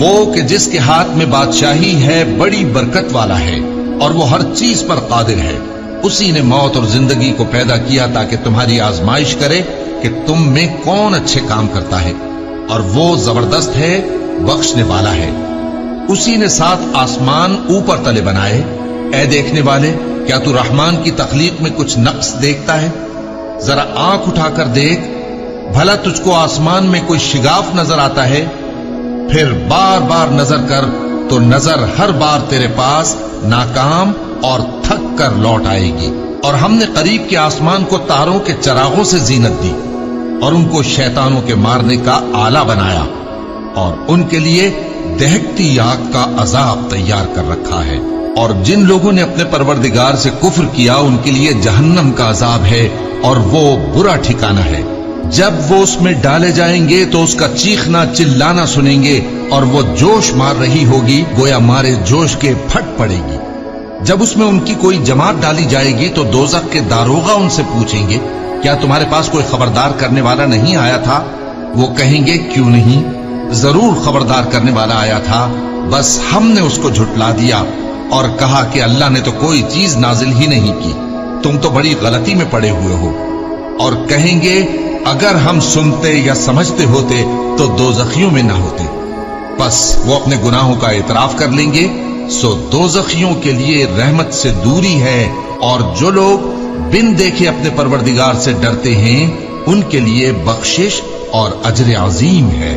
وہ کہ جس کے ہاتھ میں بادشاہی ہے بڑی برکت والا ہے اور وہ ہر چیز پر قادر ہے. اسی نے موت اور زندگی کو پیدا کیا تاکہ تمہاری آزمائش کرے کہ تم میں کون اچھے کام کرتا ہے، اور وہ زبردست ہے، بخشنے والا ہے. اسی نے 7 آسمان اوپر تلے بنائے. اے دیکھنے والے، کیا تو رحمان کی تخلیق میں کچھ نقص دیکھتا ہے؟ ذرا آنکھ اٹھا کر دیکھ، بھلا تجھ کو آسمان میں کوئی شگاف نظر آتا ہے؟ پھر بار بار نظر کر تو نظر ہر بار تیرے پاس ناکام اور تھک کر لوٹ آئے گی. اور ہم نے قریب کے آسمان کو تاروں کے چراغوں سے زینت دی اور ان کو شیطانوں کے مارنے کا آلہ بنایا، اور ان کے لیے دہکتی آگ کا عذاب تیار کر رکھا ہے. اور جن لوگوں نے اپنے پروردگار سے کفر کیا ان کے لیے جہنم کا عذاب ہے، اور وہ برا ٹھکانہ ہے. جب وہ اس میں ڈالے جائیں گے تو اس کا چیخنا چلانا سنیں گے، اور وہ جوش مار رہی ہوگی گویا مارے جوش کے پھٹ پڑے گی. جب اس میں ان کی کوئی جماعت ڈالی جائے گی تو دوزخ کے داروغہ ان سے پوچھیں گے، کیا تمہارے پاس کوئی خبردار کرنے والا نہیں آیا تھا؟ وہ کہیں گے، کیوں نہیں، ضرور خبردار کرنے والا آیا تھا، بس ہم نے اس کو جھٹلا دیا اور کہا کہ اللہ نے تو کوئی چیز نازل ہی نہیں کی، تم تو بڑی غلطی میں پڑے ہوئے ہو. اور کہیں گے، اگر ہم سنتے یا سمجھتے ہوتے تو دوزخیوں میں نہ ہوتے. بس وہ اپنے گناہوں کا اعتراف کر لیں گے، سو دوزخیوں کے لیے رحمت سے دوری ہے. اور جو لوگ بن دیکھے اپنے پروردگار سے ڈرتے ہیں ان کے لیے بخشش اور اجر عظیم ہے.